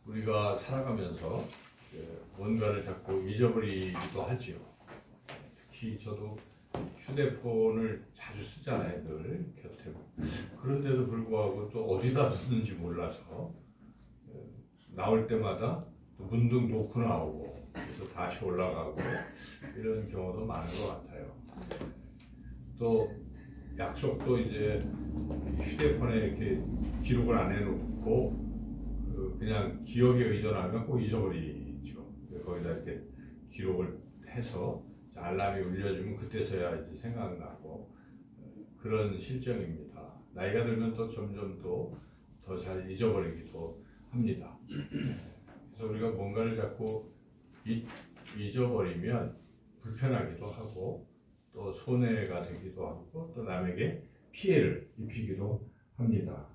우리가 살아가면서 뭔가를 자꾸 잊어버리기도 하지요. 특히 저도 휴대폰을 자주 쓰잖아요, 늘 곁에. 그런데도 불구하고 또 어디다 뒀는지 몰라서 나올 때마다 또 문득 놓고 나오고 그래서 다시 올라가고 이런 경우도 많은 것 같아요. 또 약속도 이제 휴대폰에 이렇게 기록을 안 해놓고 그냥 기억에 의존하면 꼭 잊어버리죠. 거기다 이렇게 기록을 해서 알람이 울려주면 그때서야 이제 생각나고 그런 실정입니다. 나이가 들면 또 점점 더 잘 잊어버리기도 합니다. 그래서 우리가 뭔가를 자꾸 잊어버리면 불편하기도 하고 또 손해가 되기도 하고 또 남에게 피해를 입히기도 합니다.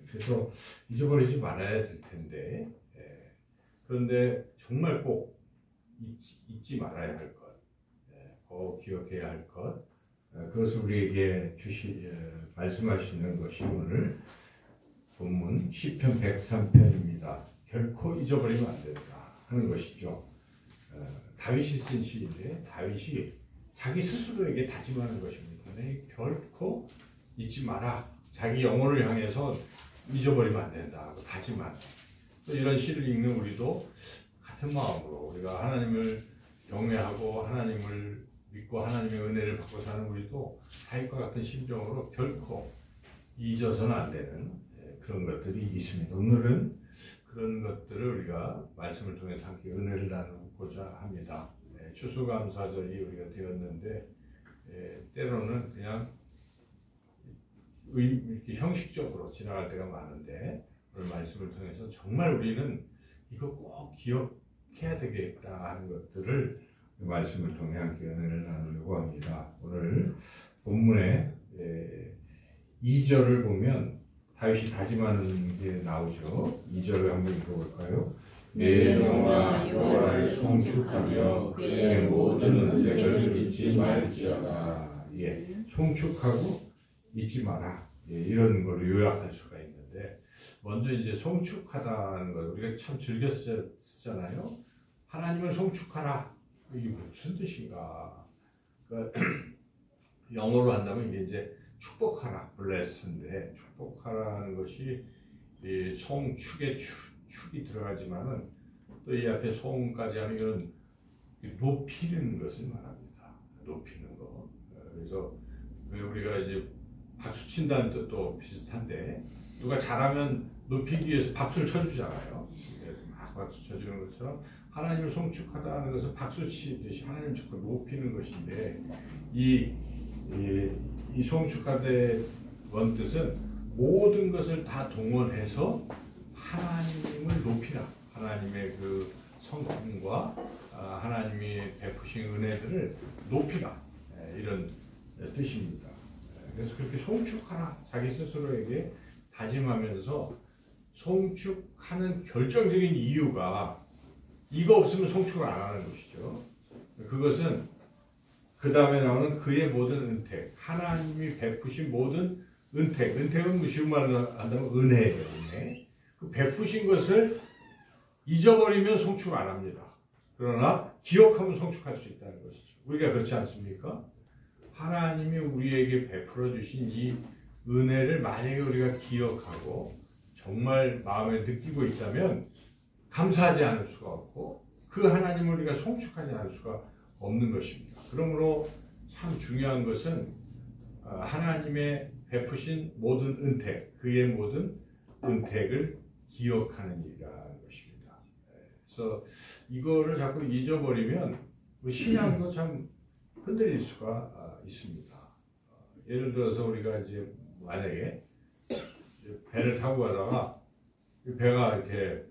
그래서 잊어버리지 말아야 될 텐데 그런데 정말 꼭 잊지 말아야 할 것, 꼭 기억해야 할 것, 그것을 우리에게 말씀하시는 것이 오늘 본문 시편 103편입니다. 결코 잊어버리면 안 된다 하는 것이죠. 다윗이 쓴 시인데 다윗이 자기 스스로에게 다짐하는 것입니다. 네, 결코 잊지 마라. 자기 영혼을 향해서 잊어버리면 안 된다 하고 다짐하는. 또 이런 시를 읽는 우리도 같은 마음으로 우리가 하나님을 경외하고 하나님을 믿고 하나님의 은혜를 받고 사는 우리도 다윗과 같은 심정으로 결코 잊어서는 안 되는 그런 것들이 있습니다. 오늘은 그런 것들을 우리가 말씀을 통해서 함께 은혜를 나누고자 합니다. 추수감사절이 우리가 되었는데 때로는 그냥 이렇게 형식적으로 지나갈 때가 많은데 오늘 말씀을 통해서 정말 우리는 이거 꼭 기억해야 되겠다 하는 것들을 말씀을 통해 함께 은혜를 나누려고 합니다. 오늘 본문에 2절을 보면 다윗이 다짐하는 게 나오죠. 2절을 한번 읽어볼까요? 내 영혼아 여호와를 송축하며 그의 모든 은혜를 잊지 말지어다. 송축하고 잊지 마라. 이런 걸 요약할 수가 있는데 먼저 이제 송축하다는 것 우리가 참 즐겨 쓰잖아요. 하나님을 송축하라. 이게 무슨 뜻인가? 그러니까 영어로 한다면 이게 이제 축복하라, bless인데 축복하라는 것이 이 송축에 축이 들어가지만은 또 이 앞에 송까지 하면 이건 높이는 것을 말합니다. 높이는 거. 그래서 우리가 이제 박수 친다는 뜻도 비슷한데 누가 잘하면 높이기 위해서 박수를 쳐주잖아요. 막 박수 쳐주는 것처럼 하나님을 송축하다는 것은 박수 치듯이 하나님 축복 높이는 것인데 이 송축하다의 원뜻은 모든 것을 다 동원해서 하나님을 높이라. 하나님의 그 성품과 하나님이 베푸신 은혜들을 높이라. 이런 뜻입니다. 그래서 그렇게 송축하라. 자기 스스로에게 다짐하면서 송축하는 결정적인 이유가 이거 없으면 송축을 안 하는 것이죠. 그것은 그 다음에 나오는 그의 모든 은택, 하나님이 베푸신 모든 은택, 은택은 쉬운 말로 한다면 은혜예요. 은혜. 그 베푸신 것을 잊어버리면 송축 안 합니다. 그러나 기억하면 송축할 수 있다는 것이죠. 우리가 그렇지 않습니까? 하나님이 우리에게 베풀어 주신 이 은혜를 만약에 우리가 기억하고 정말 마음에 느끼고 있다면 감사하지 않을 수가 없고 그 하나님을 우리가 송축하지 않을 수가 없는 것입니다. 그러므로 참 중요한 것은 하나님의 베푸신 모든 은택, 그의 모든 은택을 기억하는 일이라는 것입니다. 그래서 이거를 자꾸 잊어버리면 신앙도 참 흔들릴 수가 있습니다. 예를 들어서 우리가 이제 만약에 배를 타고 가다가 배가 이렇게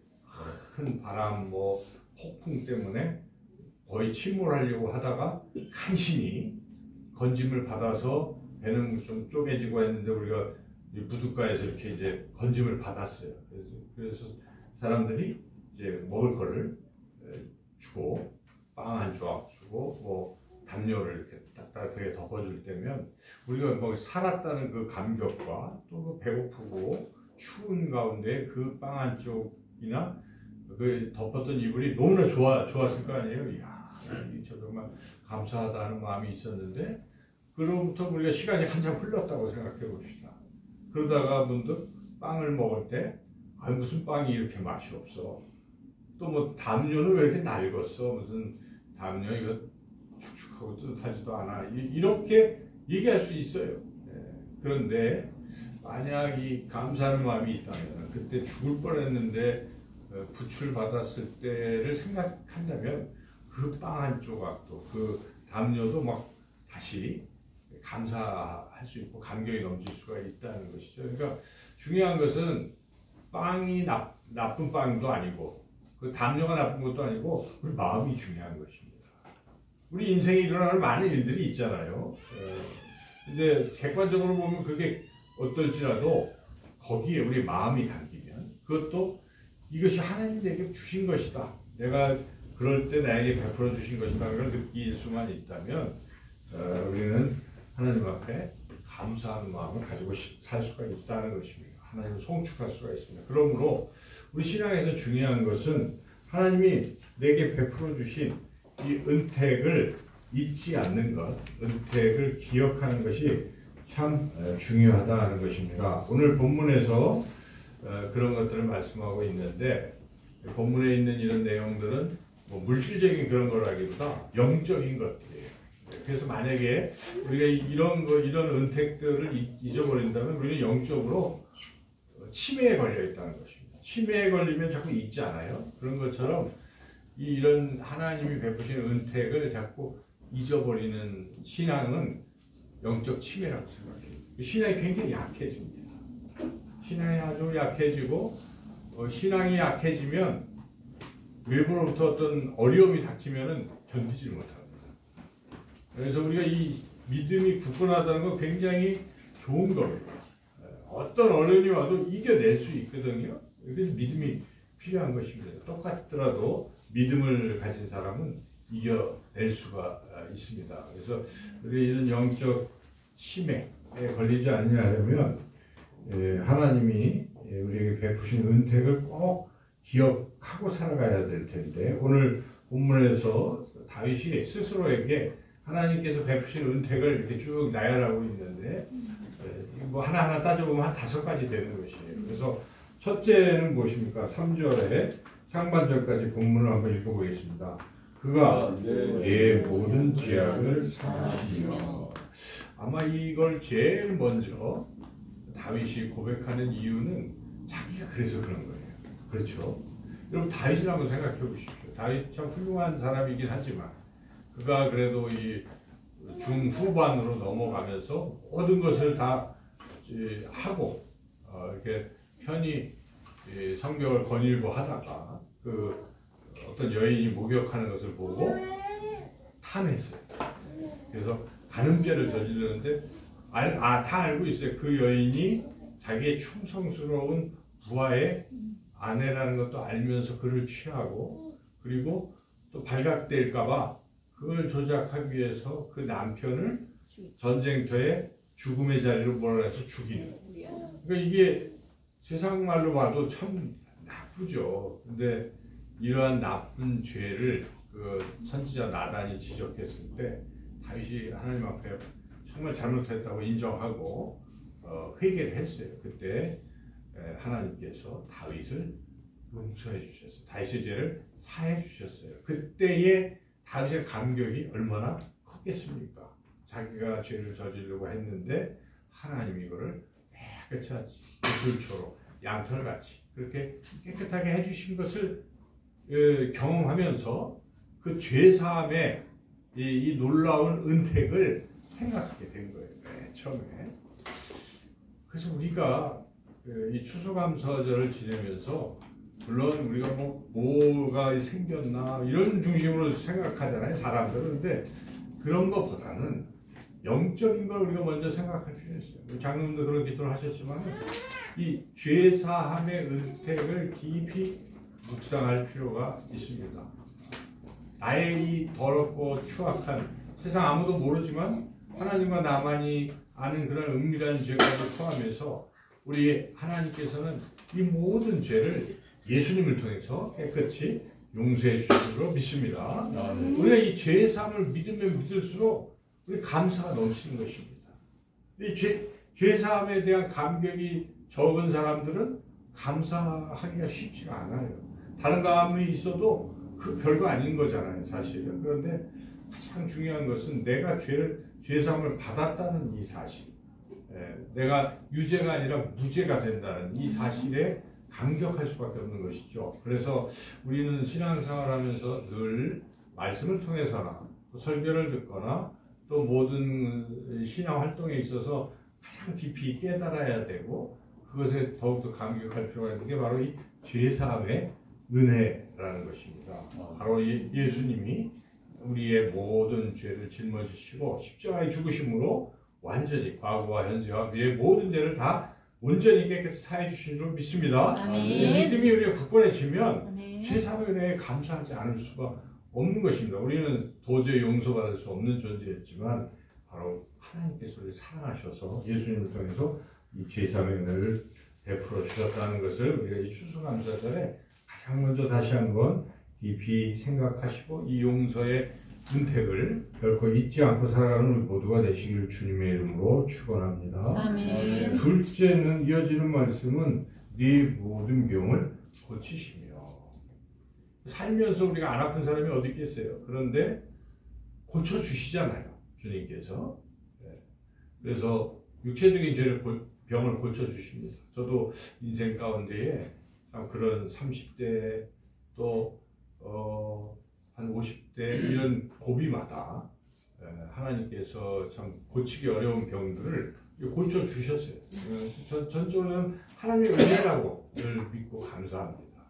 큰 바람, 폭풍 때문에 거의 침몰하려고 하다가 간신히 건짐을 받아서 배는 좀 쪼개지고 했는데 우리가 부둣가에서 이렇게 이제 건짐을 받았어요. 그래서 사람들이 이제 먹을 거를 주고 빵 한 조각 주고 담요를 이렇게 따뜻하게 덮어줄 때면 우리가 살았다는 그 감격과 또 그 배고프고 추운 가운데 그 빵 한 쪽이나 그 덮었던 이불이 너무나 좋았을 거 아니에요. 이야, 저 정말 감사하다는 마음이 있었는데 그로부터 우리가 시간이 한참 흘렀다고 생각해 봅시다. 그러다가 문득 빵을 먹을 때 무슨 빵이 이렇게 맛이 없어. 또 뭐 담요는 왜 이렇게 낡았어. 무슨 담요 이거 축축하고 뜨뜻하지도 않아. 이렇게 얘기할 수 있어요. 그런데 만약 이 감사하는 마음이 있다면 그때 죽을 뻔했는데 부출 받았을 때를 생각한다면 그 빵 한 조각도 그 담요도 막 다시 감사할 수 있고 감격이 넘칠 수가 있다는 것이죠. 그러니까 중요한 것은 빵이 나쁜 빵도 아니고 그 담요가 나쁜 것도 아니고 우리 마음이 중요한 것입니다. 우리 인생에 일어나는 많은 일들이 있잖아요. 근데 객관적으로 보면 그게 어떨지라도 거기에 우리 마음이 담기면 그것도 이것이 하나님이 내게 주신 것이다. 내가 그럴 때 나에게 베풀어 주신 것이다. 걸 느낄 수만 있다면 우리는 하나님 앞에 감사하는 마음을 가지고 살 수가 있다는 것입니다. 하나님을 송축할 수가 있습니다. 그러므로 우리 신앙에서 중요한 것은 하나님이 내게 베풀어 주신 이 은택을 잊지 않는 것, 은택을 기억하는 것이 참 중요하다는 것입니다. 오늘 본문에서 그런 것들을 말씀하고 있는데 본문에 있는 이런 내용들은 뭐 물질적인 그런 거라기보다 영적인 것들이에요. 그래서 만약에 우리가 이런 은택들을 잊어버린다면 우리는 영적으로 치매에 걸려 있다는 것입니다. 치매에 걸리면 자꾸 잊지 않아요. 그런 것처럼 이런 하나님이 베푸신 은택을 자꾸 잊어버리는 신앙은 영적 치매라고 생각해요. 신앙이 굉장히 약해집니다. 신앙이 아주 약해지고 신앙이 약해지면 외부로부터 어떤 어려움이 닥치면 견디지를 못합니다. 그래서 우리가 이 믿음이 굳건하다는 건 굉장히 좋은 겁니다. 어떤 어려움이 와도 이겨낼 수 있거든요. 그래서 믿음이 필요한 것입니다. 똑같더라도 믿음을 가진 사람은 이겨낼 수가 있습니다. 그래서 우리 이런 영적 치매에 걸리지 않으려면 하나님이 우리에게 베푸신 은택을 꼭 기억하고 살아가야 될 텐데 오늘 본문에서 다윗이 스스로에게 하나님께서 베푸신 은택을 이렇게 쭉 나열하고 있는데 뭐 하나하나 따져보면 한 5가지 되는 것이에요. 그래서 첫째는 무엇입니까? 3절에 상반절까지 본문을 한번 읽어보겠습니다. 그가 내 모든 죄악을 사하시며 아마 이걸 제일 먼저 다윗이 고백하는 이유는 자기가 그래서 그런 거예요. 그렇죠? 여러분 다윗을 한번 생각해 보십시오. 다윗 참 훌륭한 사람이긴 하지만 그가 그래도 이 중후반으로 넘어가면서 모든 것을 다 하고 이렇게 편히 성경을 거닐고 하다가 그 어떤 여인이 목욕하는 것을 보고 탐했어요. 그래서 간음죄를 저지르는데 다 알고 있어요. 그 여인이 자기의 충성스러운 부하의 아내라는 것도 알면서 그를 취하고 그리고 또 발각될까봐 그걸 조작하기 위해서 그 남편을 전쟁터에 죽음의 자리로 몰아내서 죽이는. 그러니까 이게 세상 말로 봐도 참 나쁘죠. 근데 이러한 나쁜 죄를 그 선지자 나단이 지적했을 때 다윗이 하나님 앞에 정말 잘못했다고 인정하고 회개를 했어요. 그때 하나님께서 다윗을 용서해 주셨어요. 다윗의 죄를 사해 주셨어요. 그때의 다윗의 감격이 얼마나 컸겠습니까? 자기가 죄를 저지르려고 했는데 하나님이 이거를 깨끗이 불초로 양털같이 그렇게 깨끗하게 해주신 것을 경험하면서 그 죄사함의 이 놀라운 은택을 생각하게 된 거예요. 처음에. 그래서 우리가 이 추수감사절을 지내면서 물론 우리가 뭐가 생겼나 이런 중심으로 생각하잖아요. 사람들은. 근데 그런 것보다는 영적인 걸 우리가 먼저 생각할 필요가 있어요. 장로님도 그런 기도를 하셨지만 이 죄사함의 은택을 깊이 묵상할 필요가 있습니다. 나의 이 더럽고 추악한 세상 아무도 모르지만 하나님과 나만이 아는 그런 은밀한 죄까지 포함해서 우리 하나님께서는 이 모든 죄를 예수님을 통해서 깨끗이 용서해 주신 줄로 믿습니다. 아멘. 우리가 이 죄 사함을 믿으면 믿을수록 우리 감사가 넘치는 것입니다. 이 죄 사함에 대한 감격이 적은 사람들은 감사하기가 쉽지가 않아요. 다른 감이 있어도 그 별거 아닌 거잖아요, 사실은. 그런데 가장 중요한 것은 내가 죄 사함을 받았다는 이 사실, 내가 유죄가 아니라 무죄가 된다는 이 사실에 감격할 수밖에 없는 것이죠. 그래서 우리는 신앙생활하면서 늘 말씀을 통해서나 또 설교를 듣거나 또 모든 신앙 활동에 있어서 가장 깊이 깨달아야 되고 그것에 더욱더 감격할 필요가 있는 게 바로 이 죄사함의 은혜라는 것입니다. 바로 예수님이 우리의 모든 죄를 짊어지시고 십자가에 죽으심으로 완전히 과거와 현재와 미래의 모든 죄를 다 온전히 깨끗이 사해 주신 줄 믿습니다. 아멘. 믿음이 우리가 굳건해지면 아멘. 죄사함의 은혜에 감사하지 않을 수가 없는 것입니다. 우리는 도저히 용서받을 수 없는 존재였지만 바로 하나님께서 우리를 사랑하셔서 예수님을 통해서 이 죄사함의 은혜를 베풀어 주셨다는 것을 우리가 이 추수감사절에 가장 먼저 다시 한번 깊이 생각하시고 이 용서의 은택을 결코 잊지 않고 살아가는 우리 모두가 되시기를 주님의 이름으로 축원합니다. 아멘. 둘째는 이어지는 말씀은 네 모든 병을 고치시며. 살면서 우리가 안 아픈 사람이 어디 있겠어요. 그런데 고쳐주시잖아요, 주님께서. 그래서 육체적인 병을 고쳐주십니다. 저도 인생 가운데에 참 그런 30대 또 한 50대 이런 고비마다 하나님께서 참 고치기 어려운 병들을 고쳐주셨어요. 전적으로는 하나님의 은혜라고 늘 믿고 감사합니다.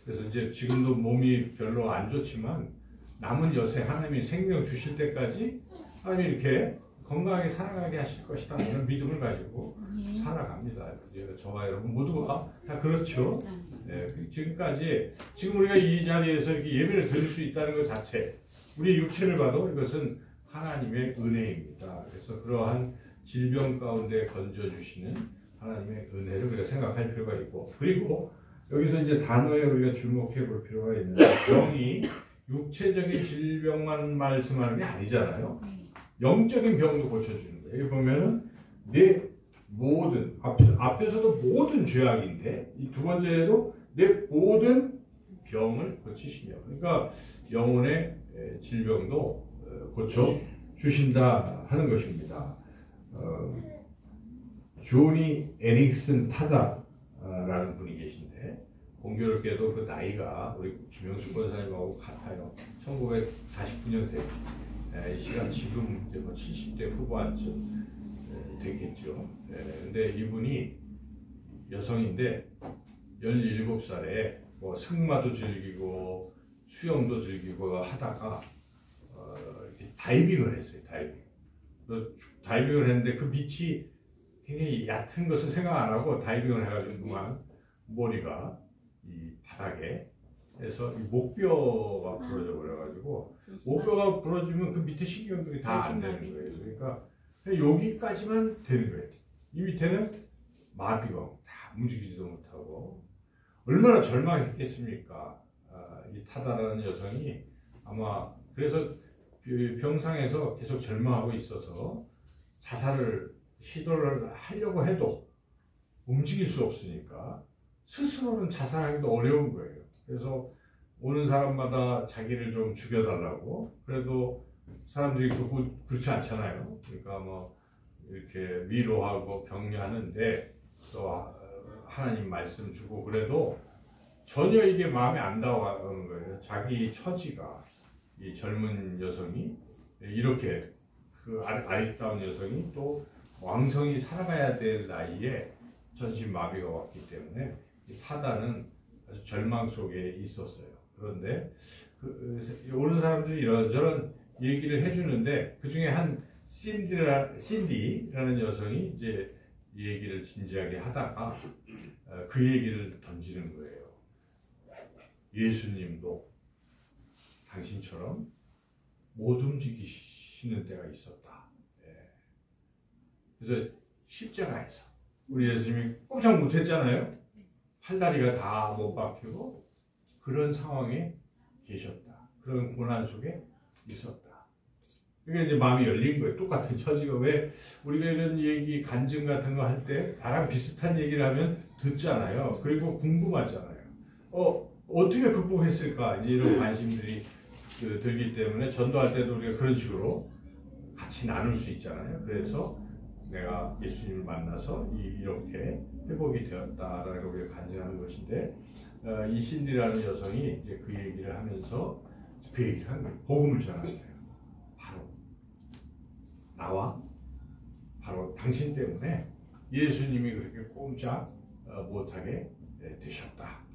그래서 이제 지금도 몸이 별로 안 좋지만 남은 여세 하나님이 생명 주실 때까지 하나님이 이렇게 건강하게 살아가게 하실 것이다 하는 믿음을 가지고 살아갑니다. 저와 여러분 모두가 다 그렇죠. 지금까지 지금 우리가 이 자리에서 이렇게 예배를 드릴 수 있다는 것 자체, 우리 육체를 봐도 이것은 하나님의 은혜입니다. 그래서 그러한 질병 가운데 건져주시는 하나님의 은혜를 우리가 생각할 필요가 있고, 그리고 여기서 이제 단어에 우리가 주목해 볼 필요가 있는데, 병이 육체적인 질병만 말씀하는 게 아니잖아요. 영적인 병도 고쳐주는 거예요. 여기 보면은 내 모든 앞에서도 모든 죄악인데 이 두 번째에도 내 모든 병을 고치시며, 그러니까 영혼의 질병도 고쳐 주신다 하는 것입니다. 조니 에릭슨 타다라는 분이 계신데 공교롭게도 그 나이가 우리 김영수 권사님하고 같아요. 1949년생. 이 시간 지금 이제 뭐 70대 후반쯤 됐겠죠. 근데 이분이 여성인데 17살에 뭐 승마도 즐기고 수영도 즐기고 하다가 이렇게 다이빙을 했어요. 다이빙을 했는데 그 밑이 굉장히 얕은 것은 생각 안 하고 다이빙을 해가지고 그만 머리가 이 바닥에 해서 이 목뼈가 부러져 버려가지고 목뼈가 부러지면 그 밑에 신경들이 다 안 되는 거예요. 그러니까 여기까지만 되는 거예요. 이 밑에는 마비가 다 움직이지도 못하고 얼마나 절망했겠습니까? 이 타다라는 여성이 아마 그래서 병상에서 계속 절망하고 있어서 자살을 시도를 하려고 해도 움직일 수 없으니까 스스로는 자살하기도 어려운 거예요. 그래서 오는 사람마다 자기를 좀 죽여달라고, 그래도 사람들이 그렇지 않잖아요. 그러니까 뭐 이렇게 위로하고 격려하는데 또 하나님 말씀 주고 그래도 전혀 이게 마음에 안 닿아오는 거예요. 자기 처지가, 이 젊은 여성이 이렇게 그 아리따운 여성이 또 왕성히 살아가야 될 나이에 전신마비가 왔기 때문에 이 타다는 아주 절망 속에 있었어요. 그런데 오는 사람들이 이런저런 얘기를 해주는데 그 중에 한 신디라는 여성이 이제 이 얘기를 진지하게 하다가 그 얘기를 던지는 거예요. 예수님도 당신처럼 못 움직이시는 때가 있었다. 그래서 십자가에서 우리 예수님이 꼼짝 못했잖아요. 팔다리가 다 못 박히고 그런 상황에 계셨다. 그런 고난 속에 있었다. 그러니까 이제 마음이 열린 거예요. 똑같은 처지가. 왜 우리가 이런 얘기 간증 같은 거 할 때 나랑 비슷한 얘기를 하면 듣잖아요. 그리고 궁금하잖아요. 어떻게 극복했을까? 이제 이런 관심들이 들기 때문에 전도할 때도 우리가 그런 식으로 같이 나눌 수 있잖아요. 그래서 내가 예수님을 만나서 이렇게 회복이 되었다라고 우리가 간증하는 것인데, 이 신디라는 여성이 이제 그 얘기를 하면서 그 얘기를 한 거예요. 복음을 전하는 거예요. 바로 나와 바로 당신 때문에 예수님이 그렇게 꼼짝 못하게 되셨다.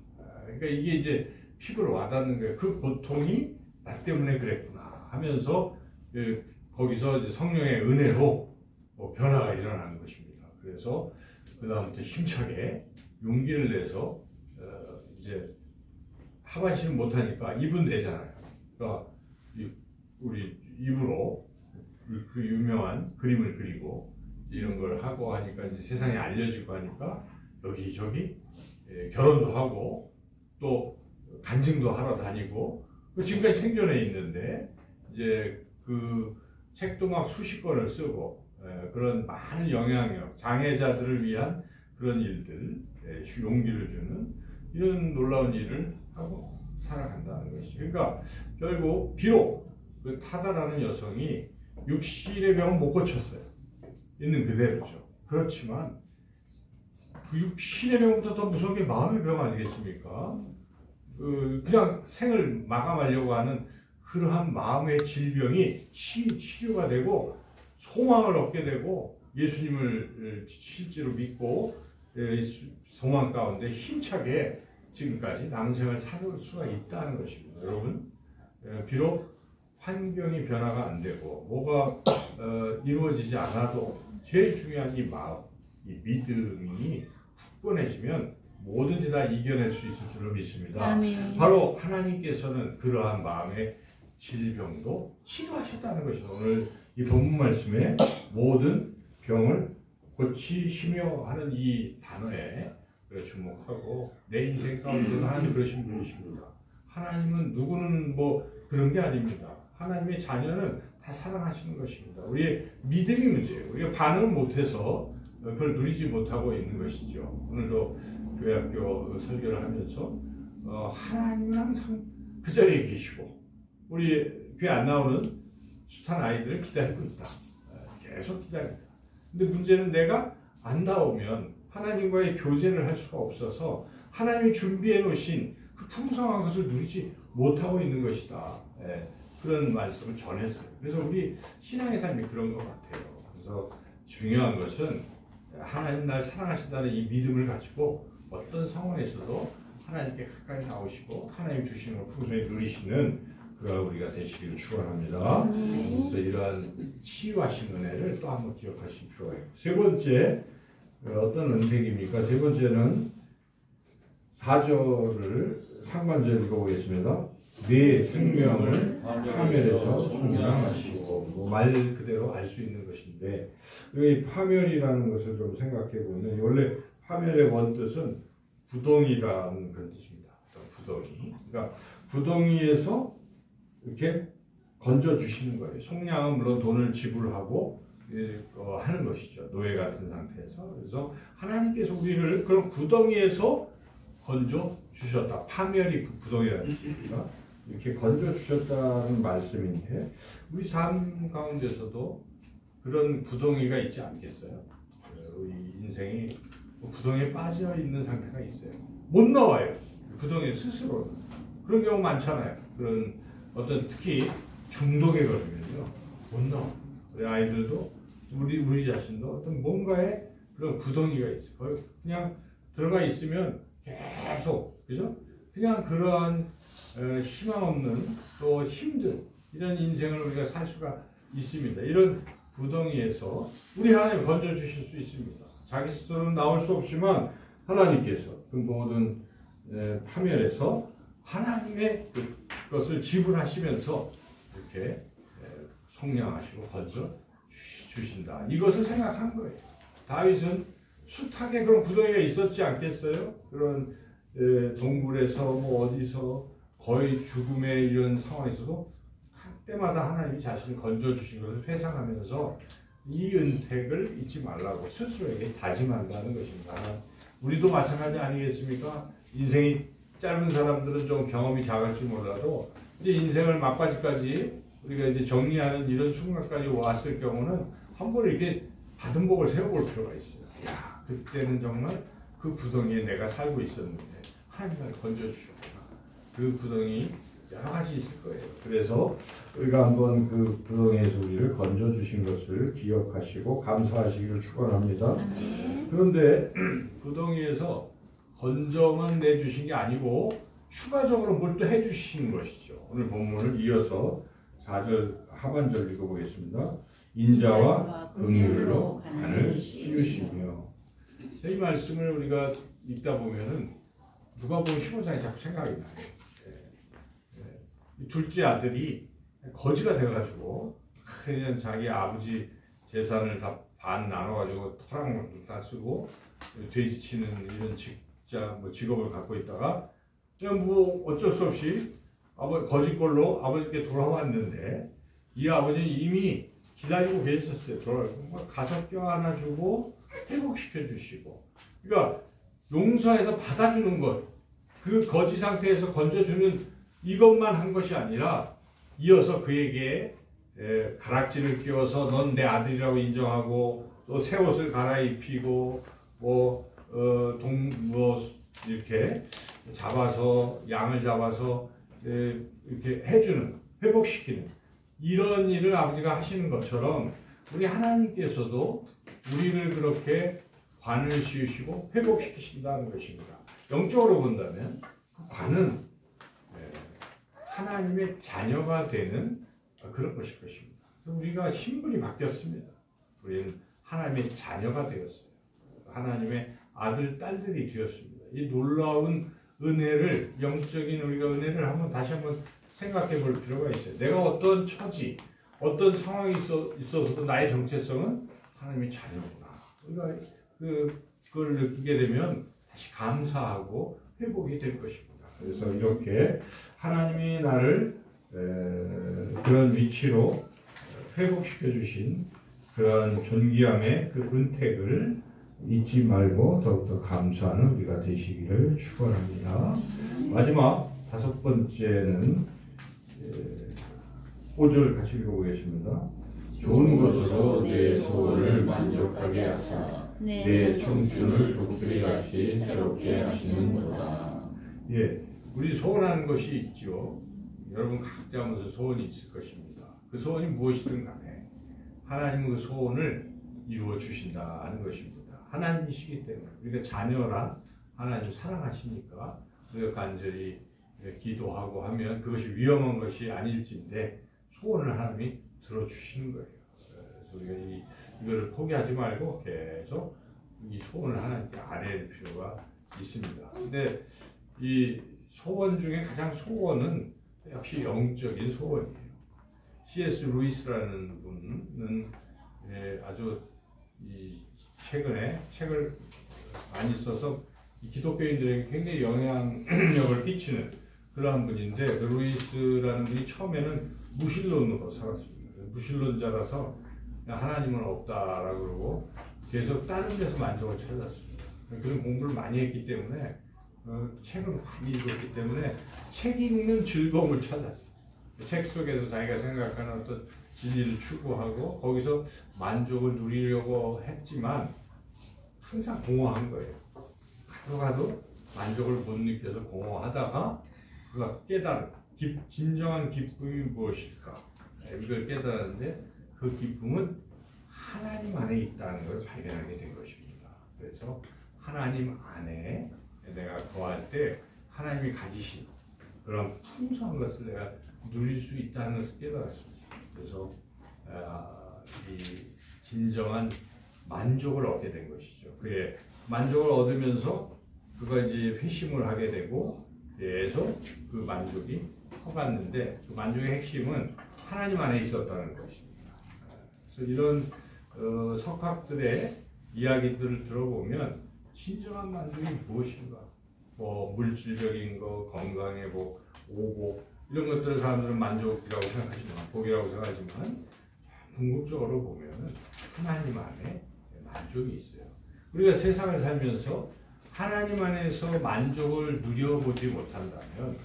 그러니까 이게 이제 피부로 와닿는 거예요. 그 고통이 나 때문에 그랬구나 하면서 거기서 이제 성령의 은혜로 변화가 일어나는 것입니다. 그래서 그 다음부터 힘차게 용기를 내서 이제 하반신을 못하니까 입은 되잖아요. 그러니까 우리 입으로 그 유명한 그림을 그리고 이런 걸 하고 하니까 이제 세상에 알려지고 하니까 여기저기 결혼도 하고 또 간증도 하러 다니고 지금까지 생존해 있는데, 이제 그 책도 막 수십 권을 쓰고 그런 많은 영향력, 장애자들을 위한 그런 일들, 용기를 주는 이런 놀라운 일을 하고 살아간다는 것이죠. 그러니까 결국 비록 그 타다라는 여성이 육신의 병은 못 고쳤어요. 있는 그대로죠. 그렇지만 그 육신의 병보다 더 무서운 게 마음의 병 아니겠습니까? 그냥 생을 마감하려고 하는 그러한 마음의 질병이 치료가 되고 소망을 얻게 되고 예수님을 실제로 믿고 소망 가운데 힘차게 지금까지 남생을 살을 수가 있다는 것입니다. 여러분, 비록 환경이 변화가 안 되고 뭐가 이루어지지 않아도 제일 중요한 이 마음, 이 믿음이 굳건해지면 뭐든지 다 이겨낼 수 있을 줄로 믿습니다. 아멘. 바로 하나님께서는 그러한 마음의 질병도 치료하셨다는 것이죠. 오늘 이 본문 말씀에 모든 병을 고치시며 하는 이 단어에 주목하고 내 인생 가운데는 하나님 그러신 분이십니다. 하나님은 누구는 뭐 그런 게 아닙니다. 하나님의 자녀는 다 사랑하시는 것입니다. 우리의 믿음이 문제예요. 우리가 반응을 못해서 그걸 누리지 못하고 있는 것이죠. 오늘도 교회학교 설교를 하면서 하나님은 항상 그 자리에 계시고 우리 교회 안 나오는 숱한 아이들을 기다리고 있다. 계속 기다린다. 근데 문제는 내가 안 나오면 하나님과의 교제를 할 수가 없어서 하나님이 준비해 놓으신 그 풍성한 것을 누리지 못하고 있는 것이다. 그런 말씀을 전했어요. 그래서 우리 신앙의 삶이 그런 것 같아요. 그래서 중요한 것은 하나님 날 사랑하신다는 이 믿음을 가지고 어떤 상황에서도 하나님께 가까이 나오시고 하나님 주시는 걸 풍성히 누리시는 그가 우리가 되시기를 축원합니다. 그래서 이러한 치유하신 은혜를 또 한번 기억하실 필요가 있고, 세 번째 어떤 은택입니까? 세 번째는 4절을 상관절 읽어보겠습니다. 내 생명을 파멸해서 속량하시고, 말 그대로 알 수 있는 것인데, 이 파멸이라는 것을 좀 생각해 보면 원래 파멸의 원뜻은 구덩이라는 그런 뜻입니다. 구덩이. 그러니까 구덩이에서 이렇게 건져 주시는 거예요. 속량은 물론 돈을 지불하고 하는 것이죠. 노예 같은 상태에서. 그래서 하나님께서 우리를 그런 구덩이에서 건져 주셨다. 파멸이 구덩이라는 뜻입니다. 이렇게 건져 주셨다는 말씀인데, 우리 삶 가운데서도 그런 구덩이가 있지 않겠어요? 우리 인생이 구덩이에 빠져 있는 상태가 있어요. 못 나와요. 구덩이 스스로. 그런 경우 많잖아요. 그런 어떤 특히 중독에 걸리면요, 못 나와. 우리 아이들도 우리 자신도 어떤 뭔가에 그런 구덩이가 있어요. 그냥 들어가 있으면 계속, 그죠? 그냥 그러한 희망 없는 또 힘든 이런 인생을 우리가 살 수가 있습니다. 이런 구덩이에서 우리 하나님 건져 주실 수 있습니다. 자기 스스로는 나올 수 없지만 하나님께서 그 모든 파멸에서 하나님의 것을 지불하시면서 이렇게 속량하시고 건져 주신다. 이것을 생각한 거예요. 다윗은 숱하게 그런 구덩이가 있었지 않겠어요? 그런 동굴에서 뭐 어디서 거의 죽음의 이런 상황에서도 때마다 하나님이 자신을 건져주신 것을 회상하면서 이 은택을 잊지 말라고 스스로에게 다짐한다는 것입니다. 우리도 마찬가지 아니겠습니까? 인생이 짧은 사람들은 좀 경험이 작을지 몰라도 이제 인생을 막바지까지 우리가 이제 정리하는 이런 순간까지 왔을 경우는 한번 이렇게 받은 복을 세워볼 필요가 있어요. 야, 그때는 정말 그 구덩이에 내가 살고 있었는데 하나님이 나를 건져주셨구나. 그 구덩이 여러 가지 있을 거예요. 그래서 우리가 한번 그 구덩이에서 우리를 건져주신 것을 기억하시고 감사하시기를 축원합니다. 그런데 구덩이에서 건져만 내주신 게 아니고 추가적으로 뭘 또 해주신 것이죠. 오늘 본문을 이어서 4절 하반절 읽어보겠습니다. 인자와 긍휼로 간을 씌우시며. 이 말씀을 우리가 읽다 보면은 누가복음 15장이 자꾸 생각이 나요. 둘째 아들이 거지가 돼가지고 그냥 자기 아버지 재산을 다 반 나눠가지고 토랑을 다 쓰고 돼지 치는 이런 직업을 갖고 있다가 그냥 뭐 어쩔 수 없이 거지꼴로 아버지께 돌아왔는데 이 아버지는 이미 기다리고 계셨어요. 돌아오고 가서 껴안아주고 회복시켜 주시고, 그러니까 용서해서 받아주는 것, 그 거지 상태에서 건져주는 이것만 한 것이 아니라 이어서 그에게 가락지를 끼워서 넌 내 아들이라고 인정하고 또 새 옷을 갈아입히고 뭐 이렇게 잡아서 양을 잡아서 이렇게 해주는, 회복시키는 이런 일을 아버지가 하시는 것처럼 우리 하나님께서도 우리를 그렇게 관을 씌우시고 회복시키신다는 것입니다. 영적으로 본다면 그 관은 하나님의 자녀가 되는 그런 것일 것입니다. 우리가 신분이 바뀌었습니다. 우리는 하나님의 자녀가 되었어요. 하나님의 아들, 딸들이 되었습니다. 이 놀라운 은혜를, 영적인 우리가 은혜를 다시 한번 생각해 볼 필요가 있어요. 내가 어떤 처지, 어떤 상황이 있어서도 나의 정체성은 하나님의 자녀구나. 우리가 그걸 느끼게 되면 다시 감사하고 회복이 될 것입니다. 그래서 이렇게 하나님이 나를 그런 위치로 회복시켜 주신 그런 존귀함의 그 은택을 잊지 말고 더욱더 감사하는 우리가 되시기를 축원합니다. 마지막 5번째는 5절 같이 읽어보겠습니다. 좋은 것으로 내 소원을 만족하게 하사 내 청춘을 독수리같이 새롭게 하시는도다. 예, 우리 소원하는 것이 있죠. 여러분 각자 무슨 소원이 있을 것입니다. 그 소원이 무엇이든 간에 하나님은 그 소원을 이루어 주신다는 것입니다. 하나님이시기 때문에 우리가 자녀라 하나님 사랑하시니까 우리가 간절히 기도하고 하면 그것이 위험한 것이 아닐진데 소원을 하나님이 들어주시는 거예요. 그래서 우리가 이거를 포기하지 말고 계속 이 소원을 하나님께 아뢰일 필요가 있습니다. 근데 이 소원 중에 가장 소원은 역시 영적인 소원이에요. C.S. 루이스라는 분은 아주 최근에 책을 많이 써서 기독교인들에게 굉장히 영향력을 끼치는 그러한 분인데, 그 루이스라는 분이 처음에는 무신론으로 살았습니다. 무신론자라서 하나님은 없다라고 그러고 계속 다른 데서 만족을 찾았습니다. 그런 공부를 많이 했기 때문에 책을 많이 읽었기 때문에 책 읽는 즐거움을 찾았어요. 책 속에서 자기가 생각하는 어떤 진리를 추구하고 거기서 만족을 누리려고 했지만 항상 공허한 거예요. 가도 만족을 못 느껴서 공허하다가 그가 깨달은 진정한 기쁨이 무엇일까? 이걸 깨달았는데 그 기쁨은 하나님 안에 있다는 걸 발견하게 된 것입니다. 그래서 하나님 안에 내가 거할 때 하나님이 가지신 그런 풍성한 것을 내가 누릴 수 있다는 것을 깨달았습니다. 그래서 이 진정한 만족을 얻게 된 것이죠. 그의 만족을 얻으면서 그가 이제 회심을 하게 되고 계속 그 만족이 커갔는데 그 만족의 핵심은 하나님 안에 있었다는 것입니다. 그래서 이런 석학들의 이야기들을 들어보면 진정한 만족이 무엇인가? 뭐 물질적인 거, 건강의 복, 오복 이런 것들을 사람들은 만족이라고 생각하지만, 복이라고 생각하지만 궁극적으로 보면은 하나님 안에 만족이 있어요. 우리가 세상을 살면서 하나님 안에서 만족을 누려보지 못한다면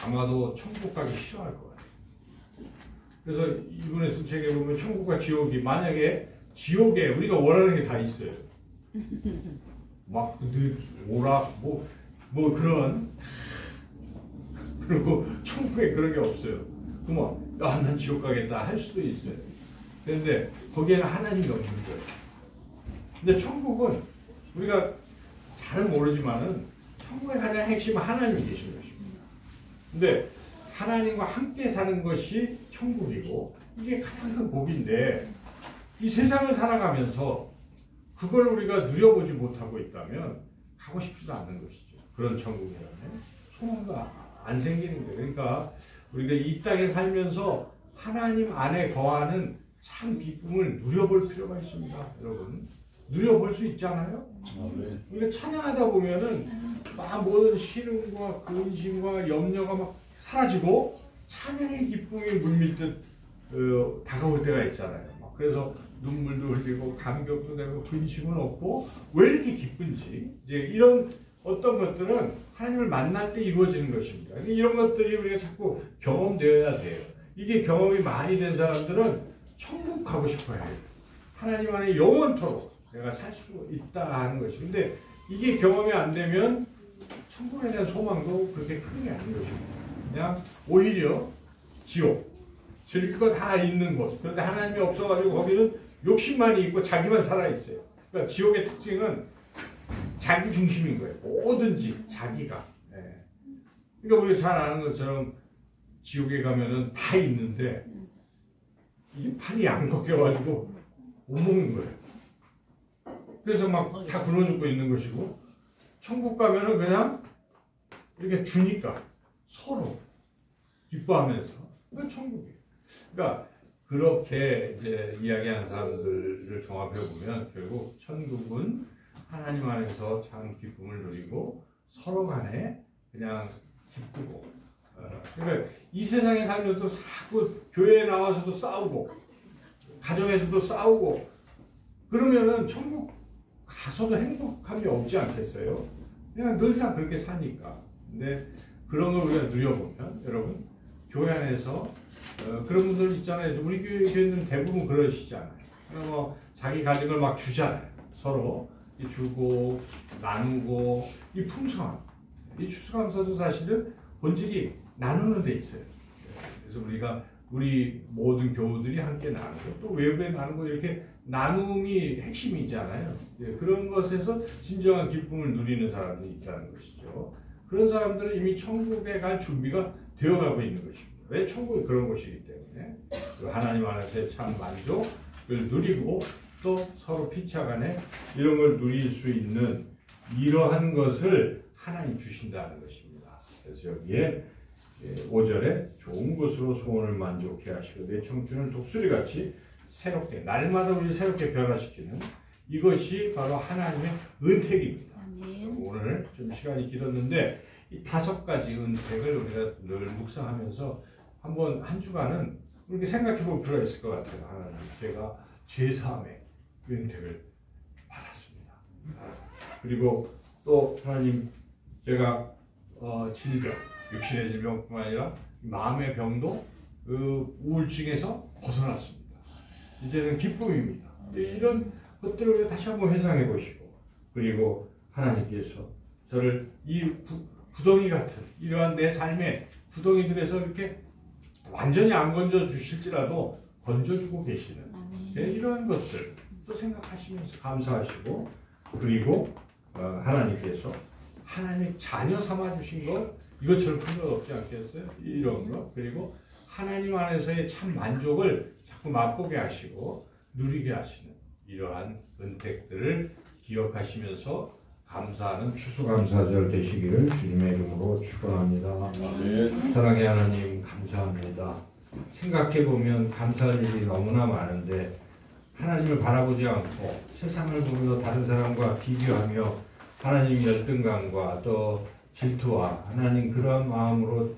아마도 천국 가기 싫어할 것 같아요. 그래서 이번에 쓴 책에 보면 천국과 지옥이, 만약에 지옥에 우리가 원하는 게 다 있어요. 막 오락 뭐 그런, 그리고 천국에 그런 게 없어요. 그러면 난 지옥 가겠다 할 수도 있어요. 그런데 거기에는 하나님이 없는 거예요. 근데 천국은 우리가 잘은 모르지만은 천국의 가장 핵심은 하나님이 계신 것입니다. 근데 하나님과 함께 사는 것이 천국이고 이게 가장 큰 복인데, 이 세상을 살아가면서 그걸 우리가 누려보지 못하고 있다면 가고 싶지도 않는 것이죠. 그런 천국이라면 소망가 안 생기는 거예요. 그러니까 우리가 이 땅에 살면서 하나님 안에 거하는 참 기쁨을 누려볼 필요가 있습니다. 여러분, 누려볼 수 있잖아요. 우리가 찬양하다 보면은 막 모든 시름과 근심과 염려가 막 사라지고 찬양의 기쁨이 물밀듯 다가올 때가 있잖아요. 막 그래서 눈물도 흘리고 감격도 되고 근심은 없고, 왜 이렇게 기쁜지, 이제 이런 어떤 것들은 하나님을 만날 때 이루어지는 것입니다. 이런 것들이 우리가 자꾸 경험되어야 돼요. 이게 경험이 많이 된 사람들은 천국 가고 싶어 해요. 하나님 안에 영원토록 내가 살 수 있다 하는 것이. 근데 이게 경험이 안 되면 천국에 대한 소망도 그렇게 큰 게 아닌 것입니다. 그냥 오히려 지옥, 즐길 거 다 있는 곳. 그런데 하나님이 없어가지고 거기는 욕심만 있고 자기만 살아있어요. 그러니까 지옥의 특징은 자기 중심인 거예요. 뭐든지 자기가. 네. 그러니까 우리가 잘 아는 것처럼 지옥에 가면은 다 있는데 이게 팔이 안 걷겨가지고 못 먹는 거예요. 그래서 막 다 굶어 죽고 있는 것이고, 천국 가면은 그냥 이렇게 주니까 서로 기뻐하면서, 그게 천국이에요. 그러니까 그렇게 이제 이야기하는 사람들을 종합해 보면 결국 천국은 하나님 안에서 참 기쁨을 누리고 서로 간에 그냥 기쁘고, 그러니까 이 세상에 살면서 자꾸 교회에 나와서도 싸우고 가정에서도 싸우고 그러면은 천국 가서도 행복함이 없지 않겠어요? 그냥 늘상 그렇게 사니까. 근데 그런 걸 우리가 누려보면, 여러분, 교회 안에서 그런 분들 있잖아요. 우리 교회는 대부분 그러시잖아요. 뭐 자기 가진 걸 막 주잖아요. 서로 주고 나누고, 이 풍성함, 이 추수감사도 사실은 본질이 나누는 데 있어요. 그래서 우리가 우리 모든 교우들이 함께 나누고 또 외부에 나누고 이렇게 나눔이 핵심이잖아요. 그런 것에서 진정한 기쁨을 누리는 사람들이 있다는 것이죠. 그런 사람들은 이미 천국에 갈 준비가 되어가고 있는 것입니다. 왜? 천국이 그런 곳이기 때문에 하나님 안에서의 참 만족을 누리고 또 서로 피차간에 이런 걸 누릴 수 있는 이러한 것을 하나님 주신다는 것입니다. 그래서 여기에 5절에 좋은 것으로 소원을 만족해 하시고 내 청춘을 독수리같이 새롭게, 날마다 우리 새롭게 변화시키는 이것이 바로 하나님의 은택입니다. 오늘 좀 시간이 길었는데 이 5가지 은택을 우리가 늘 묵상하면서 한번 한 주간은 이렇게 생각해 볼 필요가 있을 것 같아요. 하나님, 제가 제3의 은택을 받았습니다. 그리고 또 하나님, 제가 질병, 육신의 질병뿐만 아니라 마음의 병도 그 우울증에서 벗어났습니다. 이제는 기쁨입니다. 이런 것들을 우리가 다시 한번 회상해 보시고, 그리고 하나님께서 저를 이 구덩이 같은 이러한 내 삶의 구덩이들에서 이렇게 완전히 안 건져 주실지라도 건져주고 계시는 이러한 것들 또 생각하시면서 감사하시고, 그리고 하나님께서 하나님의 자녀 삼아 주신 것, 이것처럼 큰 것 없지 않겠어요? 이런 것. 그리고 하나님 안에서의 참 만족을 자꾸 맛보게 하시고 누리게 하시는 이러한 은택들을 기억하시면서 감사하는 추수감사절 되시기를 주님의 이름으로 축원합니다. 사랑의 하나님, 감사합니다. 생각해보면 감사할 일이 너무나 많은데 하나님을 바라보지 않고 세상을 보며 다른 사람과 비교하며 하나님 열등감과 또 질투와 하나님 그런 마음으로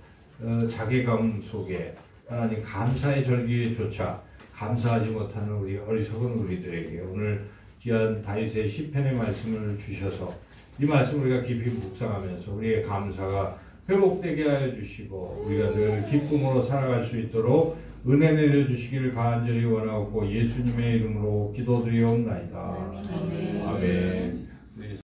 자괴감 속에 하나님 감사의 절기조차 감사하지 못하는 우리 어리석은 우리들에게 오늘 귀한 다윗의 시편의 말씀을 주셔서 이 말씀 우리가 깊이 묵상하면서 우리의 감사가 회복되게 하여 주시고 우리가 늘 기쁨으로 살아갈 수 있도록 은혜 내려주시기를 간절히 원하고 예수님의 이름으로 기도드리옵나이다. 아멘. 아멘.